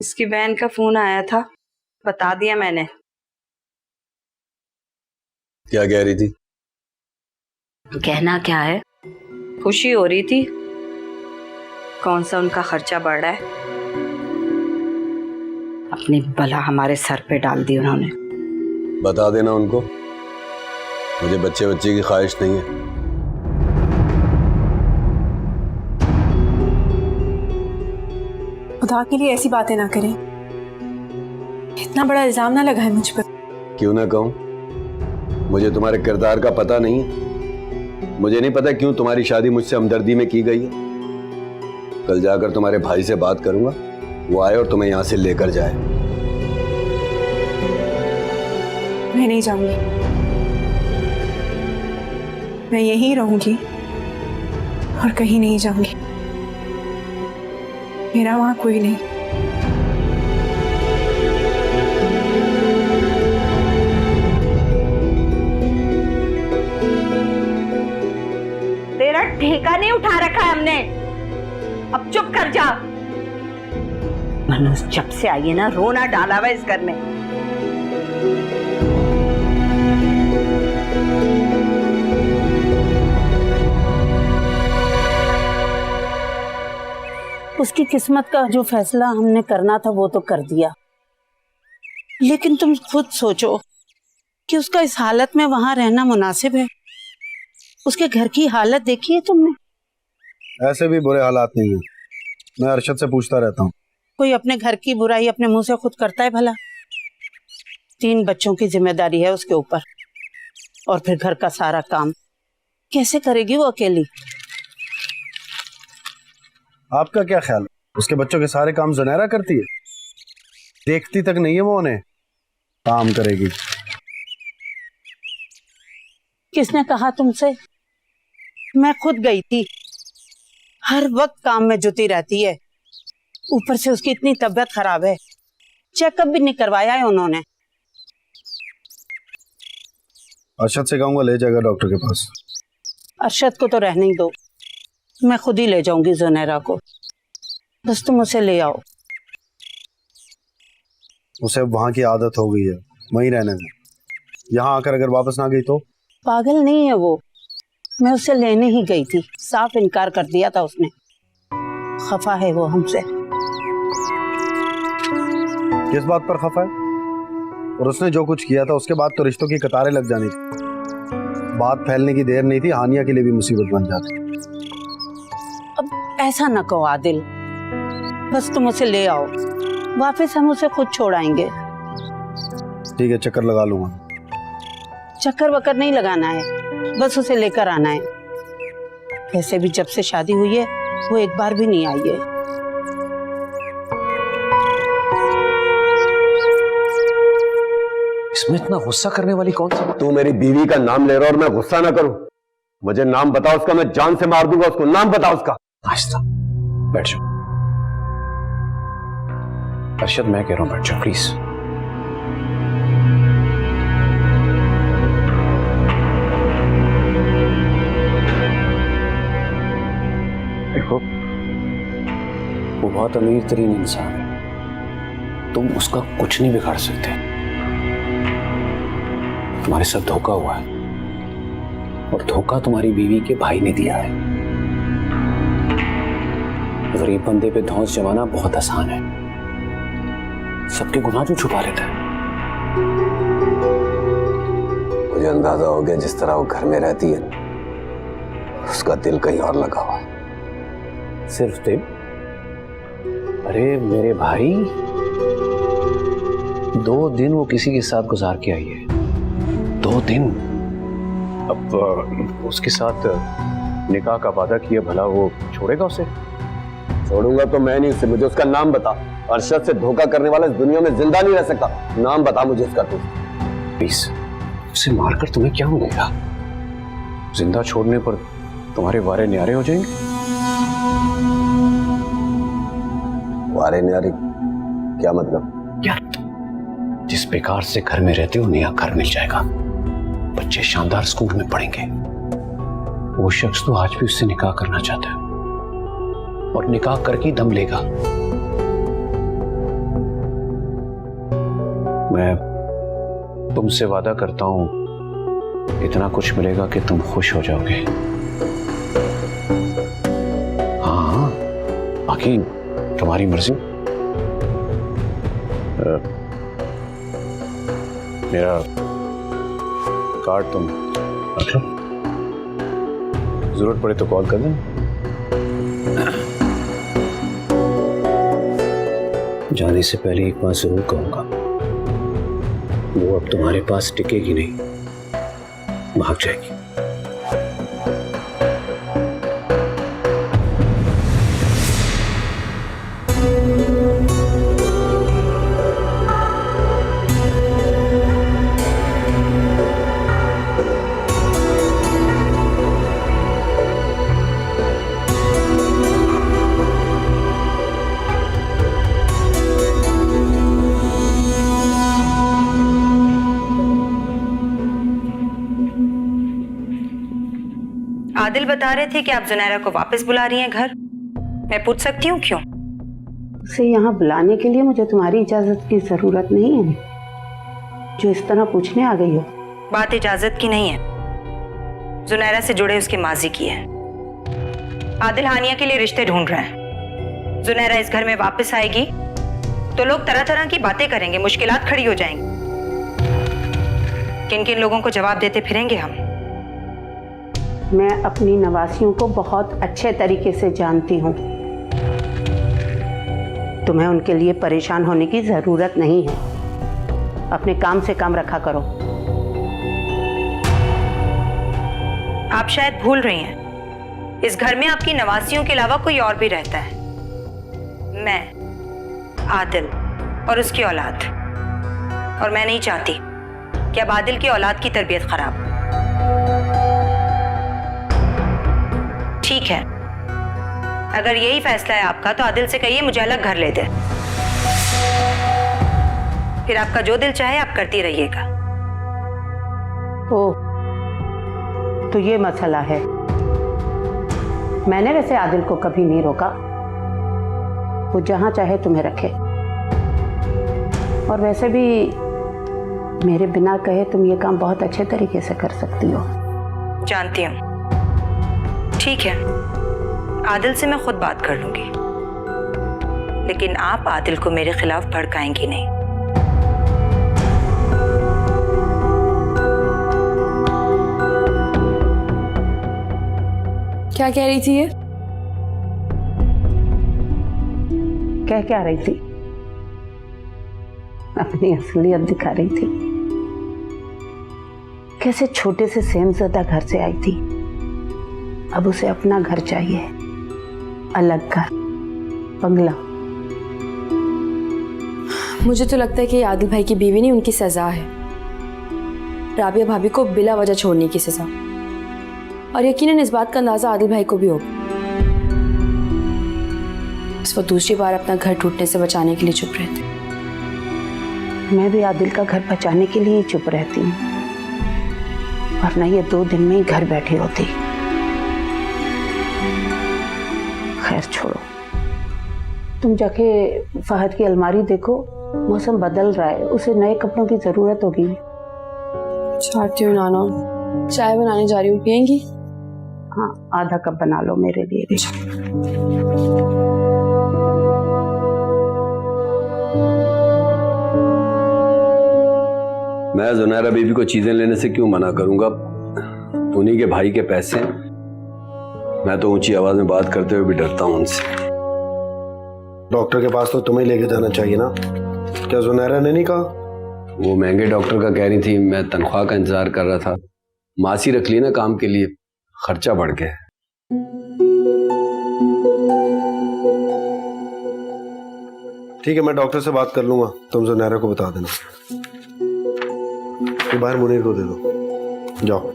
इसकी बहन का फोन आया था, बता दिया मैंने। क्या कह रही थी? कहना क्या है, खुशी हो रही थी। कौन सा उनका खर्चा बढ़ रहा है, अपनी बला हमारे सर पे डाल दी उन्होंने। बता देना उनको, मुझे बच्चे की ख्वाहिश नहीं है। खुदा के लिए ऐसी बातें ना करें, इतना बड़ा इल्जाम ना लगाए मुझ पर। क्यों ना कहूं, मुझे तुम्हारे किरदार का पता नहीं है। मुझे नहीं पता क्यों तुम्हारी शादी मुझसे हमदर्दी में की गई है। कल जाकर तुम्हारे भाई से बात करूंगा, वो आए और तुम्हें यहां से लेकर जाए। मैं नहीं जाऊंगी, मैं यहीं रहूंगी और कहीं नहीं जाऊंगी। मेरा वहां कोई नहीं। तेरा ठेका नहीं उठा रखा है हमने, अब चुप कर जा। मनोज जब से आई है ना, रोना डाला हुआ इस घर में। उसकी किस्मत का जो फैसला हमने करना था वो तो कर दिया, लेकिन तुम खुद सोचो कि उसका इस हालत में वहां रहना मुनासिब है? उसके घर की हालत देखी है तुमने? ऐसे भी बुरे हालात नहीं है, मैं अरशद से पूछता रहता हूँ। कोई अपने घर की बुराई अपने मुंह से खुद करता है भला? 3 बच्चों की जिम्मेदारी है उसके ऊपर, और फिर घर का सारा काम कैसे करेगी वो अकेली? आपका क्या ख्याल है, उसके बच्चों के सारे काम जुनैरा करती है? देखती तक नहीं है वो उन्हें, काम करेगी। किसने कहा तुमसे? मैं खुद गई थी, हर वक्त काम में जुटी रहती है। ऊपर से उसकी इतनी तबीयत खराब है, चेकअप भी नहीं करवाया है उन्होंने। अरशद से कहूंगा ले जाएगा डॉक्टर के पास। अरशद को तो रहने ही दो, मैं खुद ही ले जाऊंगी जुनैरा को। बस तुम उसे ले आओ। उसे वहां की आदत हो गई है वहीं रहने में, यहाँ आकर अगर वापस ना गई तो? पागल नहीं है वो, मैं उसे लेने ही गई थी, साफ इनकार कर दिया था उसने। खफा है वो हमसे। किस बात पर खफा है? और उसने जो कुछ किया था उसके बाद तो रिश्तों की कतारें लग जानी थी। बात फैलने की देर नहीं थी, हानिया के लिए भी मुसीबत बन जाती। अब ऐसा न कहो आदिल, बस तुम उसे ले आओ, वापस हम उसे खुद छोड़ाएंगे। ठीक है, चक्कर लगा लूंगा। चक्कर वक्कर नहीं लगाना है, बस उसे लेकर आना है। वैसे भी जब से शादी हुई है वो एक बार भी नहीं आई है। इसमें इतना गुस्सा करने वाली कौन सी? तू मेरी बीवी का नाम ले रहा और मैं गुस्सा ना करूं? मुझे नाम बता उसका, मैं जान से मार दूंगा उसको। नाम बता उसका। आहिस्ता बैठ जाओ। अरशद मैं कह रहा हूं बैठ जाओ प्लीज। देखो वो बहुत अमीर तरीन इंसान है, तुम उसका कुछ नहीं बिगाड़ सकते। तुम्हारे साथ धोखा हुआ है, और धोखा तुम्हारी बीवी के भाई ने दिया है। गरीब बंदे पे धौंस जमाना बहुत आसान है, सबके गुनाह जो छुपा लेता है। मुझे अंदाजा हो गया जिस तरह वो घर में रहती है उसका दिल कहीं और लगा हुआ है। सिर्फ दिल? अरे मेरे भाई, 2 दिन वो किसी के साथ गुजार के आई है, 2 दिन। अब उसके साथ निकाह का वादा किया, भला वो छोड़ेगा उसे? छोड़ूंगा तो मैं नहीं, मुझे उसका नाम बता। अरशद से धोखा करने वाला इस दुनिया में जिंदा नहीं रह सकता। नाम बता मुझे उसका तू। प्लीज, उसे मारकर तुम्हें क्या मिलेगा? जिंदा छोड़ने पर तुम्हारे वारे न्यारे हो जाएंगे। वारे न्यारे क्या मतलब? क्या? जिस बेकार से घर में रहते हो नया घर मिल जाएगा, बच्चे शानदार स्कूल में पढ़ेंगे। वो शख्स तो आज भी उससे निकाह करना चाहता है, और निकाह करके दम लेगा। मैं तुमसे वादा करता हूं, इतना कुछ मिलेगा कि तुम खुश हो जाओगे। हाँ, बाकी तुम्हारी मर्जी। मेरा कार्ड तुम रख लो, जरूरत पड़े तो कॉल कर देना। जाने से पहले एक बात जरूर कहूंगा, वो अब तुम्हारे पास टिकेगी नहीं, भाग जाएगी। आदिल बता रहे थे कि आप जुनैरा को वापस बुला रही हैं घर। मैं पूछ सकती हूँ क्यों? उसे यहाँ बुलाने के लिए मुझे तुम्हारी इजाजत की जरूरत नहीं है, जो इस तरह पूछने आ गई हो। बात इजाजत की नहीं है, जुनैरा से जुड़े उसके माजी की है। आदिल हानिया के लिए रिश्ते ढूंढ रहे हैं। जुनैरा इस घर में वापस आएगी तो लोग तरह तरह की बातें करेंगे, मुश्किलात खड़ी हो जाएंगी। किन किन लोगों को जवाब देते फिरेंगे हम? मैं अपनी नवासियों को बहुत अच्छे तरीके से जानती हूँ। तुम्हें उनके लिए परेशान होने की जरूरत नहीं है। अपने काम से काम रखा करो। आप शायद भूल रही हैं, इस घर में आपकी नवासियों के अलावा कोई और भी रहता है। मैं, आदिल और उसकी औलाद। और मैं नहीं चाहती कि अब आदिल की औलाद की तरबियत खराब। ठीक है, अगर यही फैसला है आपका तो आदिल से कहिए मुझे अलग घर ले दे। फिर आपका जो दिल चाहे आप करती रहिएगा। ओह, तो ये मसला है। मैंने वैसे आदिल को कभी नहीं रोका, वो जहां चाहे तुम्हें रखे। और वैसे भी मेरे बिना कहे तुम ये काम बहुत अच्छे तरीके से कर सकती हो। जानती हूँ। ठीक है, आदिल से मैं खुद बात कर लूंगी, लेकिन आप आदिल को मेरे खिलाफ भड़काएंगी नहीं। क्या कह रही थी ये? क्या रही थी? अपनी असलियत दिखा रही थी। कैसे छोटे से सेमज़दा घर से आई थी, अब उसे अपना घर चाहिए, अलग घर, बंगला। मुझे तो लगता है कि आदिल भाई की बीवी नहीं, उनकी सजा है। राबिया भाभी को बिला वजह छोड़ने की सजा। और यकीनन इस बात का अंदाजा आदिल भाई को भी होगा। बस वो दूसरी बार अपना घर टूटने से बचाने के लिए चुप रहते। मैं भी आदिल का घर बचाने के लिए चुप रहती हूँ, वरना ये 2 दिन में ही घर बैठी होती। खैर छोड़ो, तुम जाके फहद की अलमारी देखो, मौसम बदल रहा है, उसे नए कपड़ों की जरूरत होगी। चाहती हूँ नाना, चाय बनाने जा रही हूँ, पियेंगी? हाँ, आधा कप बना लो मेरे लिए भी। मैं जुनैरा बीबी को चीजें लेने से क्यों मना करूंगा? उन्हीं के भाई के पैसे। मैं तो ऊंची आवाज में बात करते हुए भी डरता हूं उनसे। डॉक्टर के पास तो तुम्हें लेके जाना चाहिए ना, क्या जुनैरा ने नहीं कहा? वो महंगे डॉक्टर का कह रही थी, मैं तनख्वाह का इंतजार कर रहा था। मासी रख ली ना काम के लिए, खर्चा बढ़ गया। ठीक है, मैं डॉक्टर से बात कर लूंगा, तुम जुनैरा को बता देना। ये बाहर मुनीर को दे दो, जाओ।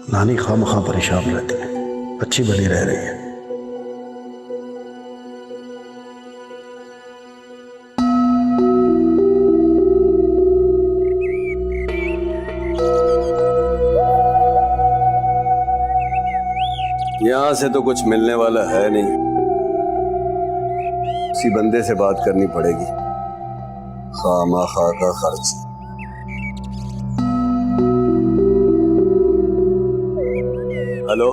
नानी खामखा परेशान रहती है, अच्छी बनी रह रही है। यहां से तो कुछ मिलने वाला है नहीं, उसी बंदे से बात करनी पड़ेगी। खामा-खा का खर्च। हेलो,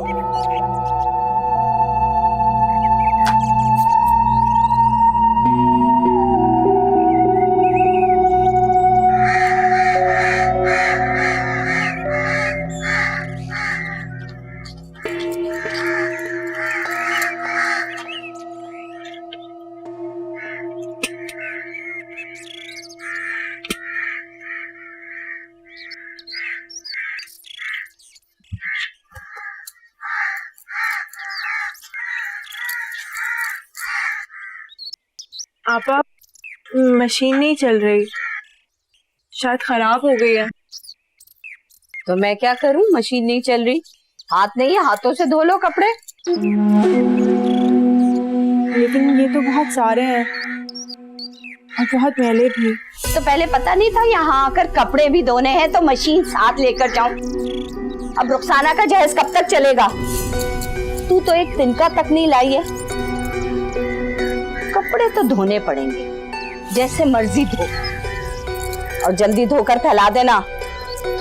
आपा मशीन नहीं चल रही, शायद खराब हो गई है। तो मैं क्या करूं? मशीन नहीं चल रही, हाथ नहीं है, हाथों से धो लो कपड़े। लेकिन ये तो बहुत सारे हैं और बहुत मैले भी। तो पहले पता नहीं था यहाँ आकर कपड़े भी धोने हैं तो मशीन साथ लेकर जाऊं। अब रुखसाना का जहेज कब तक चलेगा? तू तो एक तिनका तक नहीं लाई है। कपड़े तो धोने पड़ेंगे, जैसे मर्जी धो, और जल्दी धोकर फैला देना,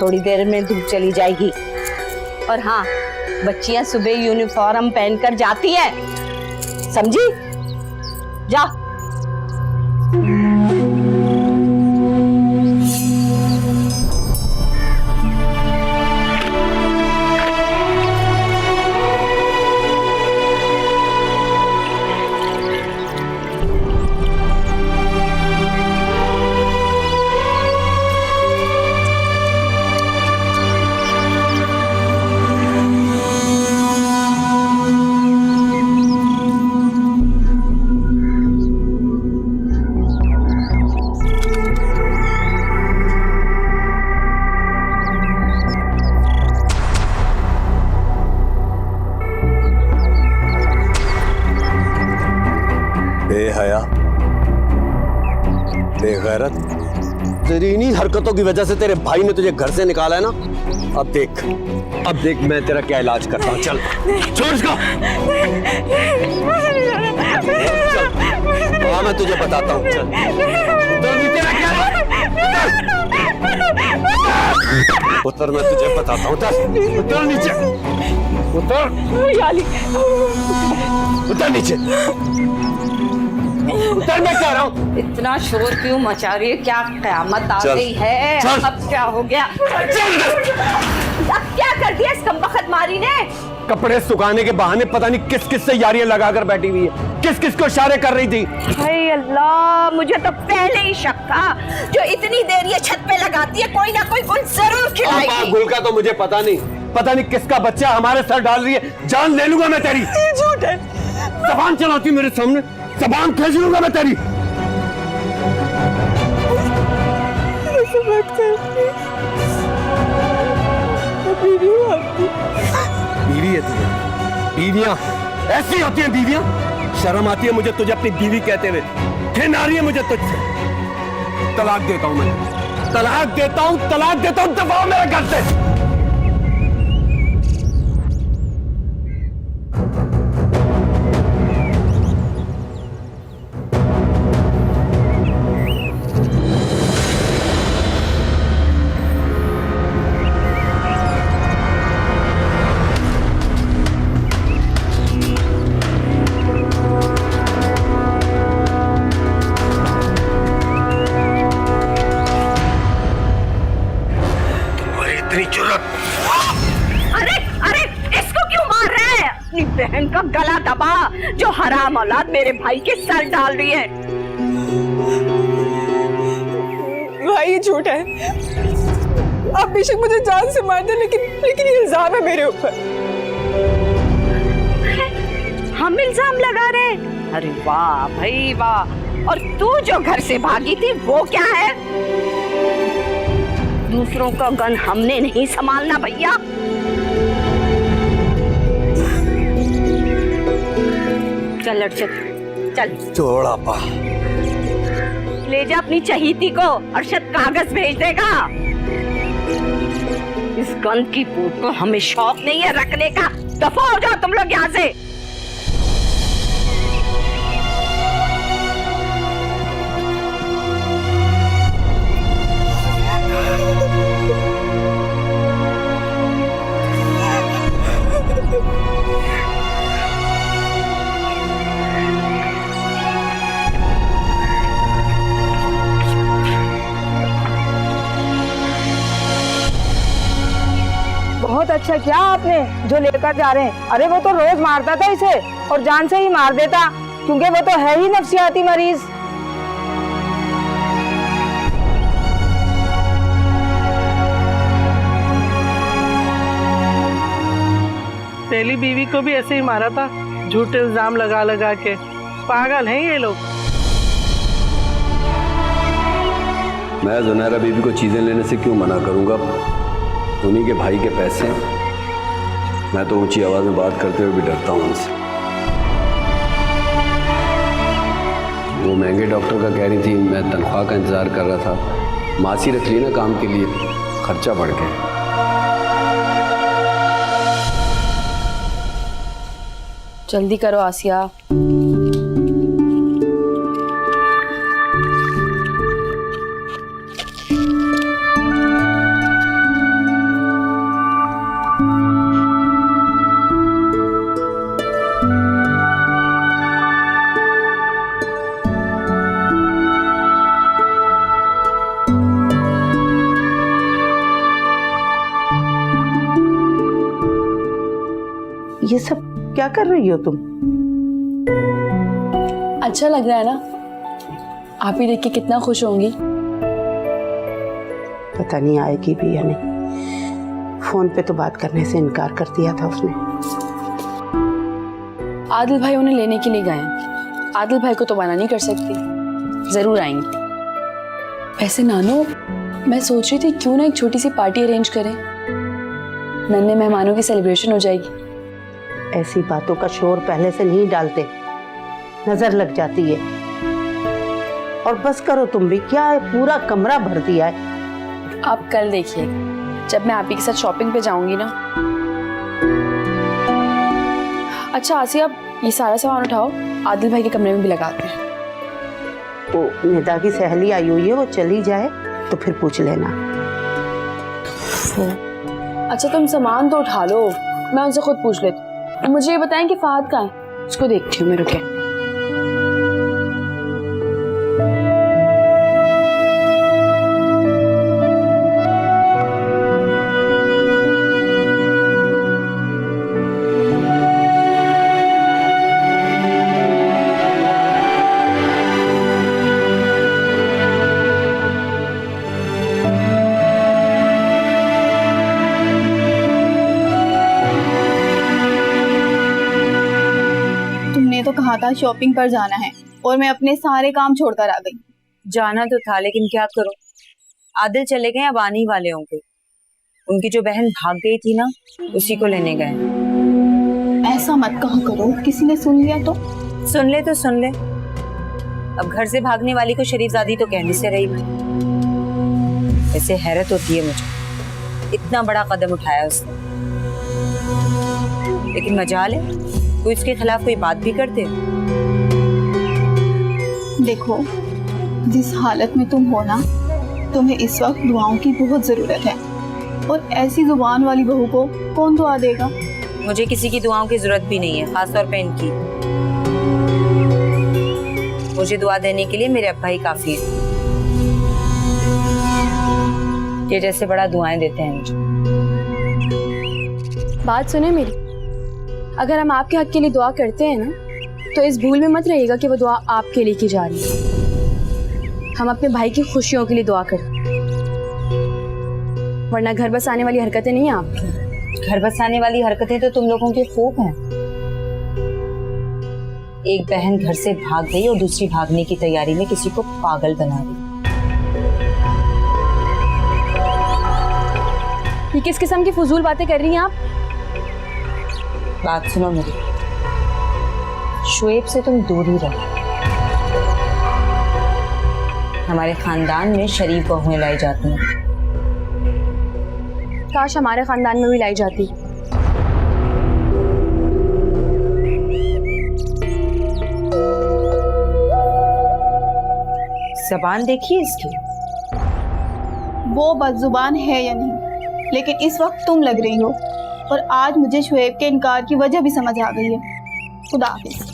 थोड़ी देर में धूप चली जाएगी। और हाँ, बच्चियां सुबह यूनिफॉर्म पहनकर जाती हैं, समझी? जा। बेहया, बेगैरत, तेरी इन्हीं हरकतों की वजह से तेरे भाई ने तुझे घर से निकाला है ना। अब देख मैं तेरा क्या इलाज करता हूँ। चल छोड़ इसको। चल, हाँ मैं तुझे बताता हूँ। चल तेरा क्या उतर, मैं तुझे बताता हूँ। उतर नीचे, उतर नीचे, उतर मैं कह रहा हूँ। इतना शोर क्यों मचा रही है? क्या कयामत आ गई है? अब क्या हो गया? अब क्या कर दिया इस कमबख्त मारी ने? कपड़े सुखाने के बहाने पता नहीं किस किस से यारियां लगाकर बैठी हुई है, किस किस को इशारे कर रही थी। हाय अल्लाह, मुझे तो पहले ही शक था, जो इतनी देर ये छत पे लगाती है कोई ना कोई गुल जरूर खिलाएगी। गुल का तो मुझे पता नहीं किसका बच्चा हमारे सर डाल रही है। जान ले लूंगा मैं तेरी। झूठ है। जबान चलाती मेरे सामने, जबान खींच लूंगा मैं तेरी। बीवी है तुझे? बीवियां ऐसी होती हैं बीवियां? शर्म आती है मुझे तुझे अपनी बीवी कहते हुए? घिन आ रही है मुझे तुझसे। तलाक देता हूं मैं, तलाक देता हूं, दफा मेरे घर से। अरे इसको क्यों मार रहे हैं? अपनी बहन का गला दबा, जो हराम औलाद मेरे भाई के सर डाल रही है। भाई ये झूठ है। आप बेशक मुझे जान से मार दे, लेकिन ये इल्जाम है मेरे ऊपर। हम इल्जाम लगा रहे हैं? अरे वाह भाई वाह। और तू जो घर से भागी थी वो क्या है? दूसरों का गन हमने नहीं संभालना भैया। चल अर्शद चल, छोड़ा पा, ले जा अपनी चहीती को, अर्शद कागज भेज देगा। इस गन की पूत को हमें शौक नहीं है रखने का। दफा हो जाओ तुम लोग यहाँ से। बहुत अच्छा किया आपने जो लेकर जा रहे हैं। अरे वो तो रोज मारता था इसे और जान से ही मार देता, क्योंकि वो तो है ही नफसियाती मरीज। पहली बीवी को भी ऐसे ही मारा था, झूठे इल्जाम लगा लगा के। पागल हैं ये लोग। मैं जुनैरा बीबी को चीजें लेने से क्यों मना करूंगा? उन्हीं के भाई के पैसे हैं। मैं तो ऊंची आवाज में बात करते हुए भी डरता हूं उनसे। वो महंगे डॉक्टर का कह रही थी, मैं तनख्वाह का इंतजार कर रहा था। मासी रख ली ना काम के लिए, खर्चा बढ़ गया। जल्दी करो आसिया। ये सब क्या कर रही हो तुम? अच्छा लग रहा है ना? आप ही देख के कितना खुश होंगी। पता नहीं आएगी भी या नहीं। फोन पे तो बात करने से इनकार कर दिया था उसने। आदिल भाई उन्हें लेने के लिए गए हैं। आदिल भाई को तो मना नहीं कर सकती, जरूर आएंगे। वैसे नानो, मैं सोच रही थी क्यों ना एक छोटी सी पार्टी अरेंज करें, नन्हे मेहमानों की सेलिब्रेशन हो जाएगी। ऐसी बातों का शोर पहले से नहीं डालते, नजर लग जाती है। और बस करो तुम भी, क्या है पूरा कमरा भर दिया है। आप कल देखिए, जब मैं आप ही के साथ शॉपिंग पे जाऊंगी ना। अच्छा आसिया, ये सारा सामान उठाओ, आदिल भाई के कमरे में भी लगाते हैं। वो निदा की सहेली आई हुई है, वो चली जाए तो फिर पूछ लेना। अच्छा तुम सामान तो उठा लो, मैं उनसे खुद पूछ लेती हूँ। मुझे ये बताएं कि फहद कहाँ है? उसको देखती हूँ मैं, रुके। तो कहा था शॉपिंग पर जाना है और मैं अपने सारे काम छोड़कर आ गई। जाना तो था, लेकिन क्या करूं, आदिल चले गए, अब आने ही वाले होंगे। उनकी जो बहन भाग गई थी ना, उसी को लेने गए। ऐसा मत कहा करो, किसी ने सुन लिया तो? सुन ले तो सुन ले, अब घर से भागने वाली को शरीफजादी तो कहने से रही मैं। वैसे हैरत होती है मुझे, इतना बड़ा कदम उठाया उसने, लेकिन मजाल है कोई उसके खिलाफ कोई बात भी करते। देखो, जिस हालत में तुम हो ना, तुम्हें इस वक्त दुआओं की बहुत जरूरत है, और ऐसी जुबान वाली बहू को कौन दुआ देगा? मुझे किसी की दुआओं की जरूरत भी नहीं है, खासतौर पे इनकी। मुझे दुआ देने के लिए मेरे अब्बा ही काफी है, ये जैसे बड़ा दुआएं देते हैं मुझे। बात सुने मेरी, अगर हम आपके हक के लिए दुआ करते हैं ना, तो इस भूल में मत रहिएगा कि वो दुआ आपके लिए की जा रही है। हम अपने भाई की खुशियों के लिए दुआ करें, वरना घर बस आने वाली हरकतें नहीं है आपकी। घर बस आने वाली हरकतें तो तुम लोगों के खूब हैं। एक बहन घर से भाग गई और दूसरी भागने की तैयारी में किसी को पागल बना रही। ये किस किस्म की फजूल बातें कर रही हैं आप? बात सुनो मेरी, शुएब से तुम दूर ही रहो। हमारे खानदान में शरीफ बहुएं लाई जाती हैं। काश हमारे खानदान में भी लाई जाती। जबान देखिए इसकी। वो बदजुबान है या नहीं, लेकिन इस वक्त तुम लग रही हो, और आज मुझे शुएब के इनकार की वजह भी समझ आ गई है। खुदा हाफिज।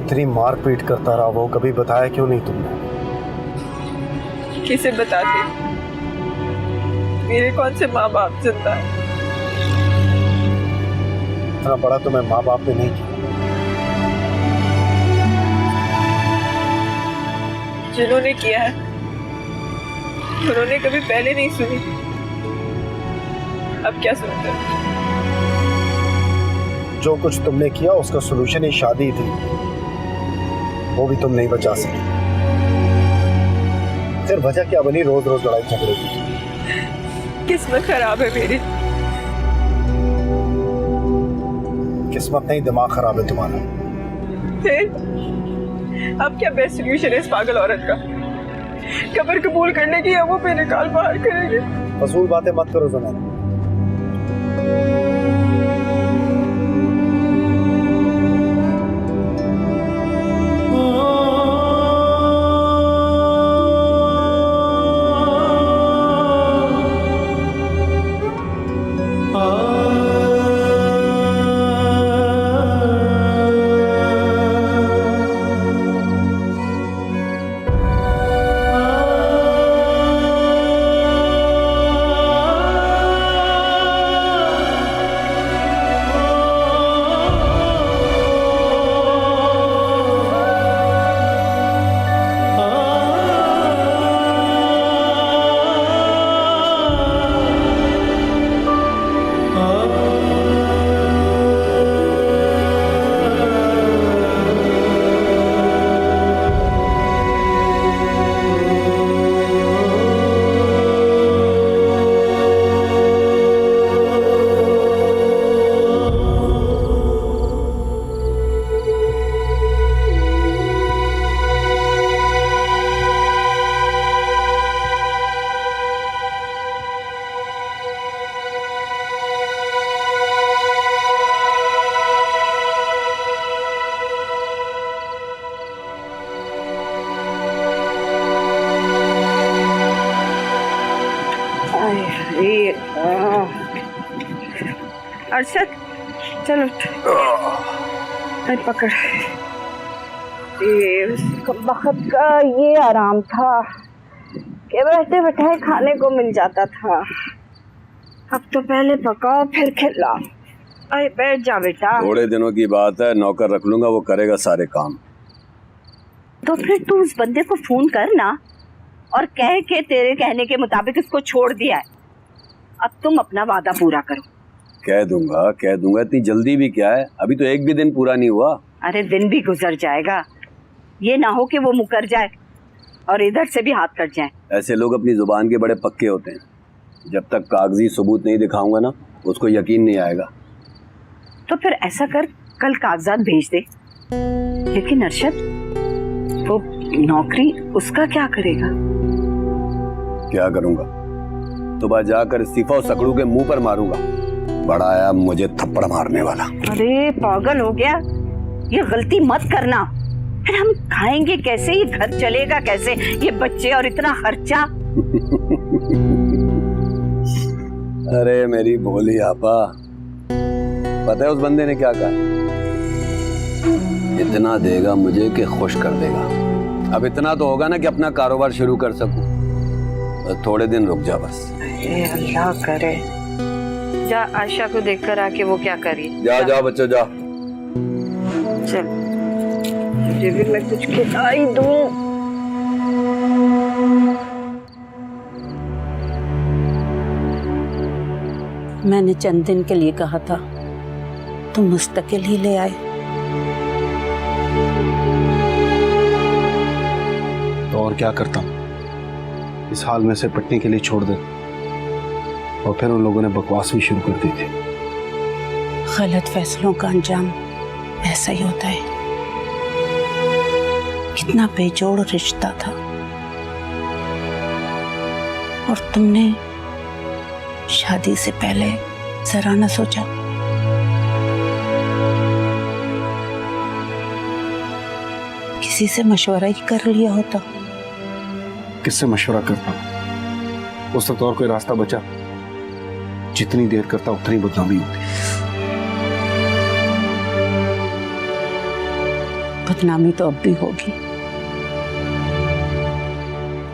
इतनी मार पीट करता रहा वो, कभी बताया क्यों नहीं तुमने? किसे बताते, मेरे कौन से माँ बाप जिंदा है। इतना बड़ा तो मैं माँ बाप ने नहीं किया। जिन्होंने किया है उन्होंने कभी पहले नहीं सुनी, अब क्या सुनते हैं? जो कुछ तुमने किया उसका सोल्यूशन ही शादी थी, वो भी तुम नहीं बचा सके। फिर वजह क्या बनी रोज रोज लड़ाई झगड़े की? किस्मत खराब है मेरी। किस्मत नहीं, दिमाग खराब है तुम्हारा। फिर अब क्या बेस्ट सोल्यूशन है इस पागल औरत का? खबर कबूल करने की या वो बेनिकाल बाहर करेंगे? फजूल बातें मत करो ज़ुनैरा। अरशद चलो पकड़। ये वक्त का ये आराम था कि बैठे बैठे खाने को मिल जाता था। अब तो पहले पकाओ फिर खिलाओ। अरे बैठ जा बेटा। थोड़े दिनों की बात है, नौकर रख लूंगा, वो करेगा सारे काम। तो फिर तू उस बंदे को फोन कर ना और कह के तेरे कहने के मुताबिक इसको छोड़ दिया है। अब तुम अपना वादा पूरा करो। कह दूंगा इतनी जल्दी भी क्या है, अभी तो एक भी दिन पूरा नहीं हुआ। अरे दिन भी गुजर जाएगा, ये ना हो कि वो मुकर जाए और इधर से भी हाथ कट जाए। ऐसे लोग अपनी जुबान के बड़े पक्के होते हैं, जब तक कागजी सबूत नहीं दिखाऊंगा ना उसको यकीन नहीं आएगा। तो फिर ऐसा कर, कल कागजात भेज दे। लेकिन अरशद वो नौकरी उसका क्या करेगा? क्या करूंगा? सुबह जाकर इस्तीफा उस सकड़ू के मुंह पर मारूंगा। बड़ा आया मुझे थप्पड़ मारने वाला। अरे पागल हो गया, ये गलती मत करना। फिर हम खाएंगे कैसे, ये घर चलेगा कैसे, ये बच्चे और इतना खर्चा। अरे मेरी भोली आपा, पता है उस बंदे ने क्या कहा? इतना देगा मुझे कि खुश कर देगा। अब इतना तो होगा ना कि अपना कारोबार शुरू कर सकूं। बस थोड़े दिन रुक जा बस। अल्लाह करे। जा आयशा को देखकर आके वो क्या करी। जा बच्चों जा। चल तुझे भी मैं कुछ खिला ही दूं। मैंने चंद दिन के लिए कहा था, तुम मुस्तकिल ही ले आए। तो और क्या करता हूँ, इस हाल में से पटने के लिए छोड़ दे। और फिर उन लोगों ने बकवास भी शुरू कर दी थी। गलत फैसलों का अंजाम ऐसा ही होता है। कितना बेजोड़ रिश्ता था, और तुमने शादी से पहले जरा न सोचा। किसी से मशवरा ही कर लिया होता। किससे मशवरा करता? उस वक्त और कोई रास्ता बचा? जितनी देर करता उतनी बदनामी होती। बदनामी तो अब भी होगी।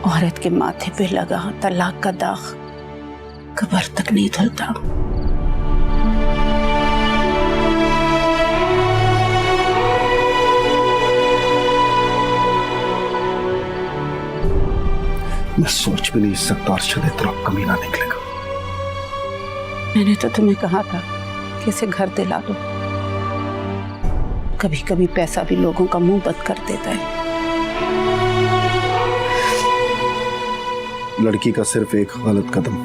औरत के माथे पे लगा तलाक का दाग कब्र तक नहीं धुलता। मैं सोच भी नहीं सकता अर्शद इतना कमीना निकलेगा। मैंने तो तुम्हें कहा था कि इसे घर दिला दो। कभी कभी पैसा भी लोगों का मुंह बंद कर देता है। लड़की का सिर्फ एक गलत कदम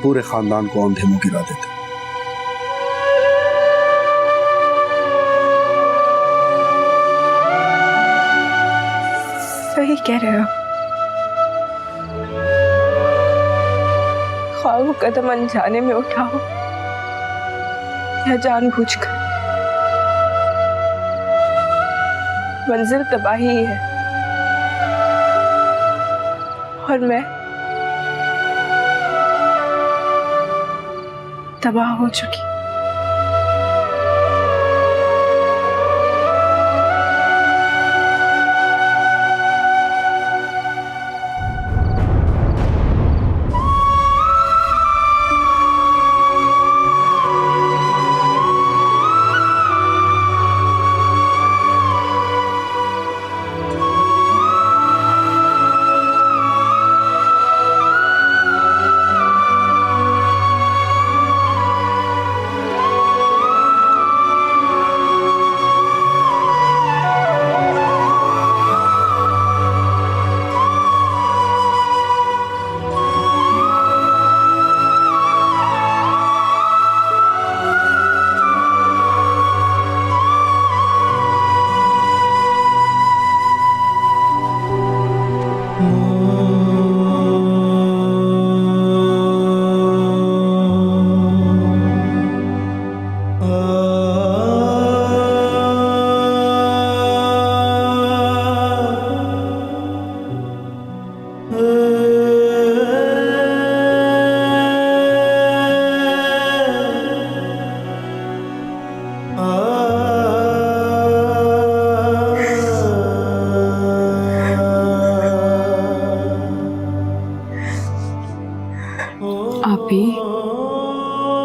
पूरे खानदान को अंधे मुंह गिरा देता। सही कह रहे हो। ख्वाह वो कदम अनजाने में उठाओ या जानबूझकर, मंजिल तबाही है। और मैं तबाह हो चुकी।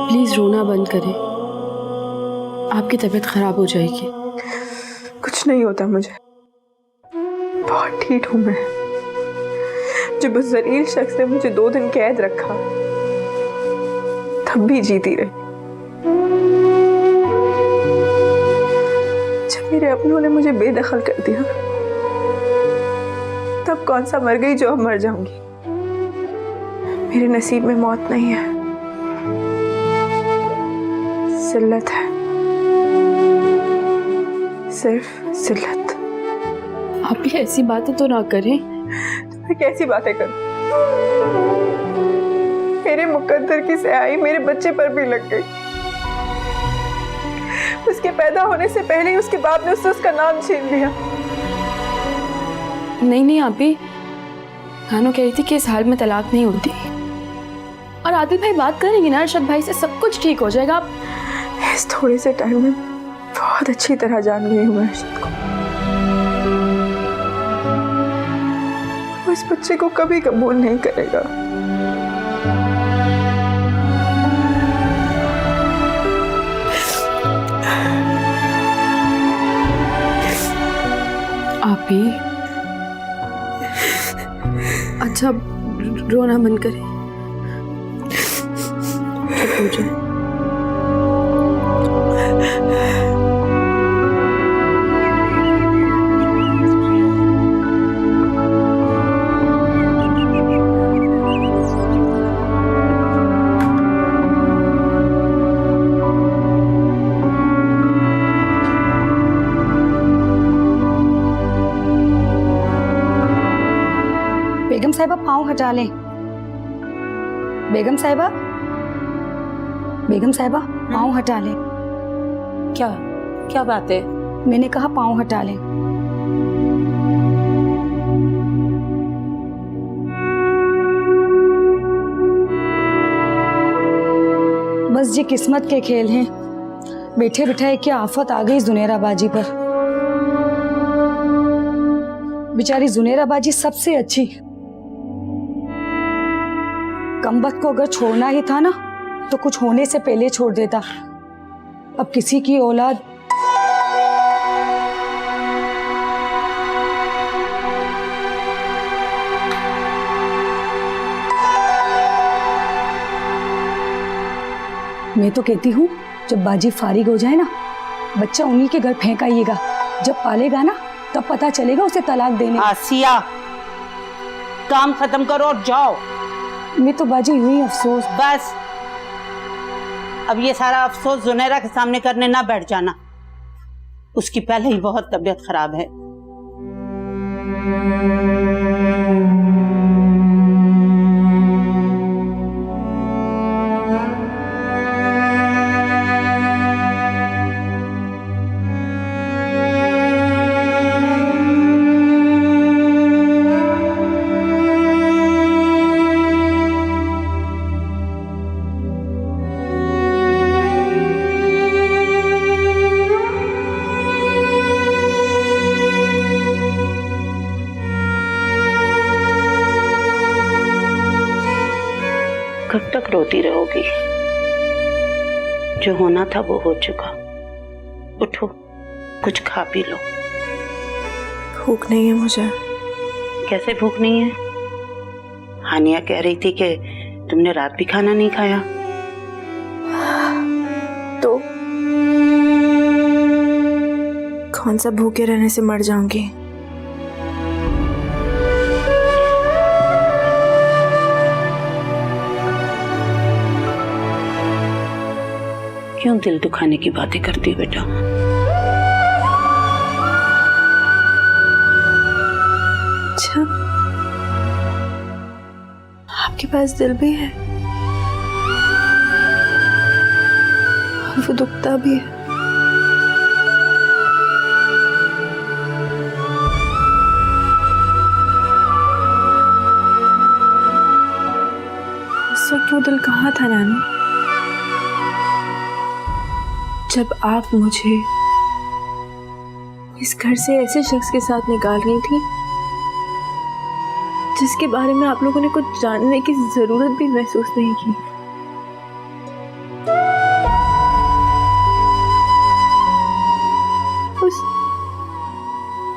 प्लीज रोना बंद करें, आपकी तबीयत खराब हो जाएगी। कुछ नहीं होता मुझे, बहुत ठीक हूं मैं। जब उस जलील शख्स ने मुझे 2 दिन कैद रखा तब भी जीती रही। जब मेरे अपनों ने मुझे बेदखल कर दिया तब कौन सा मर गई जो अब मर जाऊंगी। मेरे नसीब में मौत नहीं है, जिल्लत है, सिर्फ जिल्लत। आप भी ऐसी बातें तो ना करें। तो मैं कैसी बातें करूं? मेरे मुकद्दर की स्याही मेरे बच्चे पर भी लग गई। उसके पैदा होने से पहले ही उसके बाप ने उससे उसका नाम छीन लिया। नहीं आप भी खानो कह रही थी कि इस हाल में तलाक नहीं होती। और आदिल भाई बात करेंगे ना अरशद भाई से, सब कुछ ठीक हो जाएगा। आप इस थोड़े से टाइम में बहुत अच्छी तरह जान गई हूँ मैं अरशद को। वो इस बच्चे को कभी कबूल नहीं करेगा। आप भी अच्छा रोना बंद करें, चुप हो जाए। साहिबा पाँव हटा लें। बेगम साहिबा, बेगम साहिबा पाँव हटा लें। क्या क्या बात है? मैंने कहा पाँव हटा लें। बस ये किस्मत के खेल हैं। बैठे बिठाए क्या आफत आ गई जुनेरा बाजी पर। बेचारी जुनेरा बाजी सबसे अच्छी। कमबख्त को अगर छोड़ना ही था ना तो कुछ होने से पहले छोड़ देता। अब किसी की औलाद मैं तो कहती हूँ जब बाजी फारिग हो जाए ना, बच्चा उन्हीं के घर फेंक आइएगा। जब पालेगा ना तब पता चलेगा उसे तलाक देने। आसिया, काम खत्म करो और जाओ। मैं तो बाजी हुई अफसोस। बस अब ये सारा अफसोस जुनेरा के सामने करने ना बैठ जाना। उसकी पहले ही बहुत तबीयत खराब है। कब तक रोती रहोगी? जो होना था वो हो चुका। उठो, कुछ खा पी लो। भूख नहीं है मुझे। कैसे भूख नहीं है? हानिया कह रही थी कि तुमने रात भी खाना नहीं खाया। तो कौन सा भूखे रहने से मर जाऊंगी? क्यों दिल दुखाने की बातें करती हो बेटा? अच्छा, आपके पास दिल भी है और वो दुखता भी है। उस वक्त वो दिल कहाँ था नानी, जब आप मुझे इस घर से ऐसे शख्स के साथ निकाल रही थी जिसके बारे में आप लोगों ने कुछ जानने की जरूरत भी महसूस नहीं की।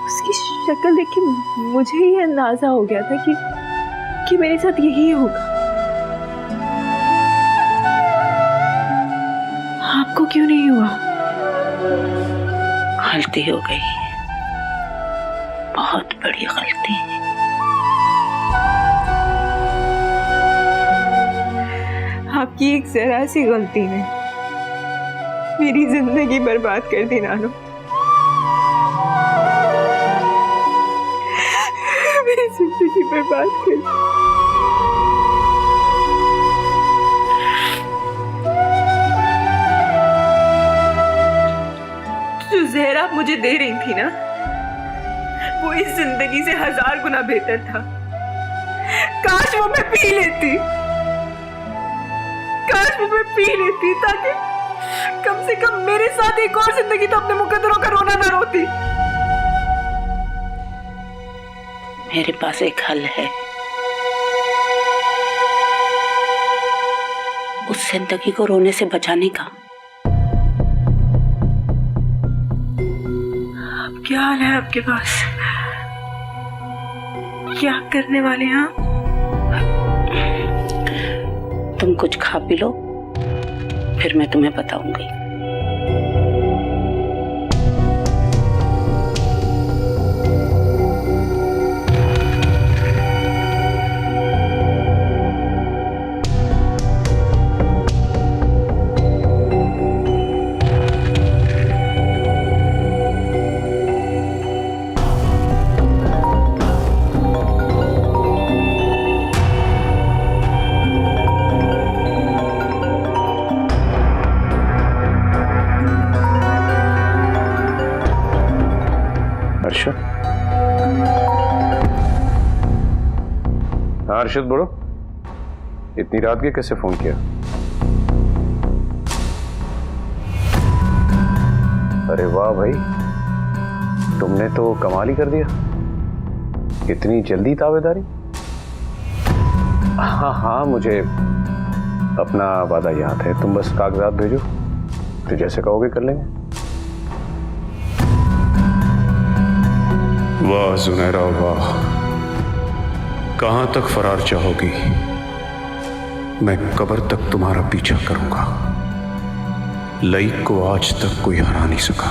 उसकी शक्ल देख के मुझे ही अंदाजा हो गया था कि मेरे साथ यही होगा। आपको क्यों नहीं हुआ? गलती हो गई, बहुत बड़ी गलती। आपकी एक जरा सी गलती ने मेरी जिंदगी बर्बाद कर दी नानो। मेरी जिंदगी बर्बाद कर दी। जो जहर आप मुझे दे रही थी ना, वो इस जिंदगी से 1000 गुना बेहतर था। काश वो मैं पी लेती, काश वो मैं पी लेती, ताकि कम से कम मेरे साथ एक और जिंदगी तो अपने मुकद्दरों का रोना ना रोती। मेरे पास एक हल है। उस जिंदगी को रोने से बचाने का। क्या हाल है आपके पास? क्या करने वाले हैं आप? तुम कुछ खा पी लो, फिर मैं तुम्हें बताऊंगी। हर्षद? हाँ हर्षद बोलो, इतनी रात के कैसे फोन किया? अरे वाह भाई, तुमने तो कमाल ही कर दिया, इतनी जल्दी ताबेदारी। हाँ हाँ मुझे अपना वादा याद है, तुम बस कागजात भेजो, तो जैसे कहोगे कर लेंगे। वाह जुनैरा वाह, कहां तक फरार चाहोगी? मैं कब्र तक तुम्हारा पीछा करूंगा। लई को आज तक कोई हरा नहीं सका।